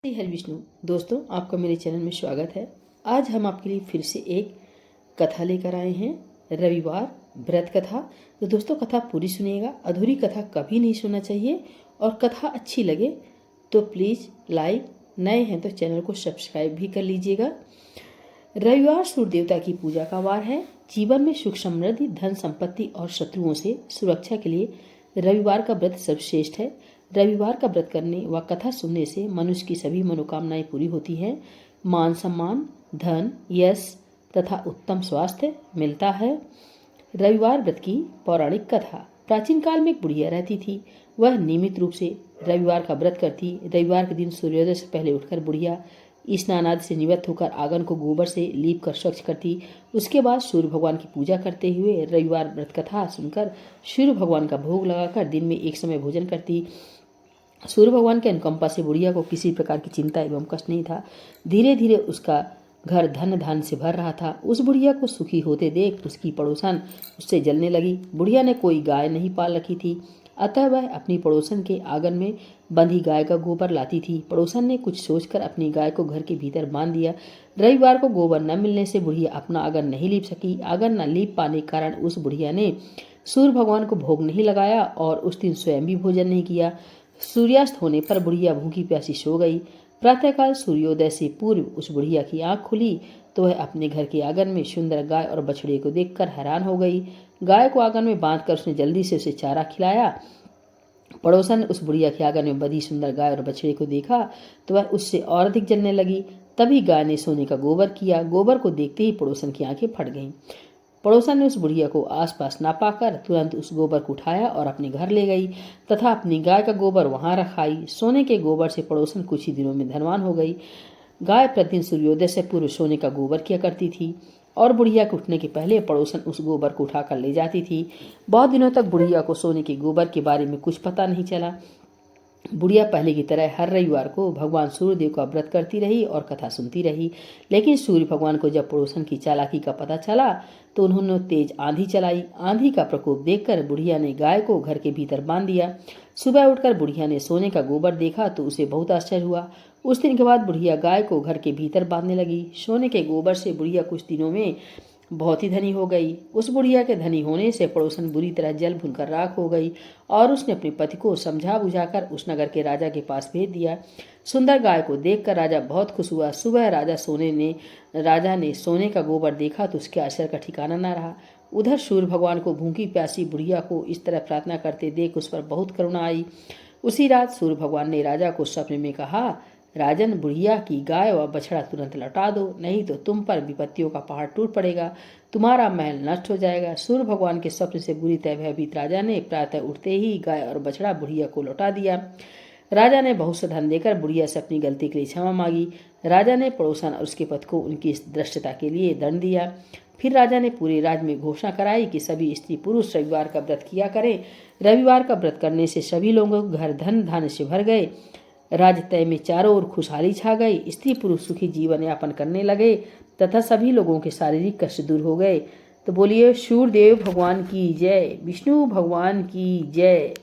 Hello Vishnu दोस्तों, आपका मेरे चैनल में स्वागत है। आज हम आपके लिए फिर से एक कथा लेकर आए हैं, रविवार व्रत कथा। तो दोस्तों, कथा पूरी सुनिएगा, अधूरी कथा कभी नहीं सुनना चाहिए। और कथा अच्छी लगे तो प्लीज़ लाइक, नए हैं तो चैनल को सब्सक्राइब भी कर लीजिएगा। रविवार सूर्य देवता की पूजा का वार है। जीवन में सुख समृद्धि, धन संपत्ति और शत्रुओं से सुरक्षा के लिए रविवार का व्रत सर्वश्रेष्ठ है। रविवार का व्रत करने व कथा सुनने से मनुष्य की सभी मनोकामनाएं पूरी होती हैं। मान सम्मान, धन, यश तथा उत्तम स्वास्थ्य मिलता है। रविवार व्रत की पौराणिक कथा। प्राचीन काल में एक बुढ़िया रहती थी। वह नियमित रूप से रविवार का व्रत करती। रविवार के दिन सूर्योदय से पहले उठकर बुढ़िया स्नान आदि से निवृत्त होकर आंगन को गोबर से लीप कर स्वच्छ करती। उसके बाद सूर्य भगवान की पूजा करते हुए रविवार व्रत कथा सुनकर सूर्य भगवान का भोग लगाकर दिन में एक समय भोजन करती। सूर्य भगवान के अनुकंपा से बुढ़िया को किसी प्रकार की चिंता एवं कष्ट नहीं था। धीरे धीरे उसका घर धन धान से भर रहा था। उस बुढ़िया को सुखी होते देख उसकी पड़ोसन उससे जलने लगी। बुढ़िया ने कोई गाय नहीं पाल रखी थी, अतः वह अपनी पड़ोसन के आंगन में बंधी गाय का गोबर लाती थी। पड़ोसन ने कुछ सोचकर अपनी गाय को घर के भीतर बांध दिया। रविवार को गोबर न मिलने से बुढ़िया अपना आंगन नहीं लीप सकी। आंगन न लीप पाने के कारण उस बुढ़िया ने सूर्य भगवान को भोग नहीं लगाया और उस दिन स्वयं भी भोजन नहीं किया। सूर्यास्त होने पर बुढ़िया भूखी प्यासी सो गई। प्रातःकाल सूर्योदय से पूर्व उस बुढ़िया की आंख खुली तो वह अपने घर के आंगन में सुंदर गाय और बछड़े को देखकर हैरान हो गई। गाय को आंगन में बांधकर उसने जल्दी से उसे चारा खिलाया। पड़ोसन ने उस बुढ़िया के आंगन में बंधी सुंदर गाय और बछड़े को देखा तो वह उससे और अधिक जलने लगी। तभी गाय ने सोने का गोबर किया। गोबर को देखते ही पड़ोसन की आंखें फट गईं। पड़ोसन ने उस बुढ़िया को आसपास ना पाकर तुरंत उस गोबर को उठाया और अपने घर ले गई तथा अपनी गाय का गोबर वहां रखाई। सोने के गोबर से पड़ोसन कुछ ही दिनों में धनवान हो गई। गाय प्रतिदिन सूर्योदय से पूर्व सोने का गोबर किया करती थी और बुढ़िया के उठने के पहले पड़ोसन उस गोबर को उठाकर ले जाती थी। बहुत दिनों तक बुढ़िया को सोने के गोबर के बारे में कुछ पता नहीं चला। बुढ़िया पहले की तरह हर रविवार को भगवान सूर्यदेव का व्रत करती रही और कथा सुनती रही। लेकिन सूर्य भगवान को जब पड़ोसन की चालाकी का पता चला तो उन्होंने तेज आंधी चलाई। आंधी का प्रकोप देखकर बुढ़िया ने गाय को घर के भीतर बांध दिया। सुबह उठकर बुढ़िया ने सोने का गोबर देखा तो उसे बहुत आश्चर्य हुआ। उस दिन के बाद बुढ़िया गाय को घर के भीतर बांधने लगी। सोने के गोबर से बुढ़िया कुछ दिनों में बहुत ही धनी हो गई। उस बुढ़िया के धनी होने से पड़ोसन बुरी तरह जल भूनकर राख हो गई और उसने अपने पति को समझा बुझाकर उस नगर के राजा के पास भेज दिया। सुंदर गाय को देखकर राजा बहुत खुश हुआ। सुबह राजा ने सोने का गोबर देखा तो उसके आश्चर्य का ठिकाना न रहा। उधर सूर्य भगवान को भूखी प्यासी बुढ़िया को इस तरह प्रार्थना करते देख उस पर बहुत करुणा आई। उसी रात सूर्य भगवान ने राजा को सपने में कहा, राजन, बुढ़िया की गाय व बछड़ा तुरंत लौटा दो, नहीं तो तुम पर विपत्तियों का पहाड़ टूट पड़ेगा, तुम्हारा महल नष्ट हो जाएगा। सूर्य भगवान के स्वप्न से बुरी तरह भयभीत राजा ने प्रातः उठते ही गाय और बछड़ा बुढ़िया को लौटा दिया। राजा ने बहुत सा धन देकर बुढ़िया से अपनी गलती के लिए क्षमा मांगी। राजा ने पड़ोसन और उसके पति को उनकी इस दृष्टता के लिए दंड दिया। फिर राजा ने पूरे राज्य में घोषणा कराई कि सभी स्त्री पुरुष रविवार का व्रत किया करें। रविवार का व्रत करने से सभी लोगों के घर धन धान्य से भर गए। राजतय में चारों ओर खुशहाली छा गई। स्त्री पुरुष सुखी जीवन यापन करने लगे तथा सभी लोगों के शारीरिक कष्ट दूर हो गए। तो बोलिए सूर्यदेव भगवान की जय, विष्णु भगवान की जय।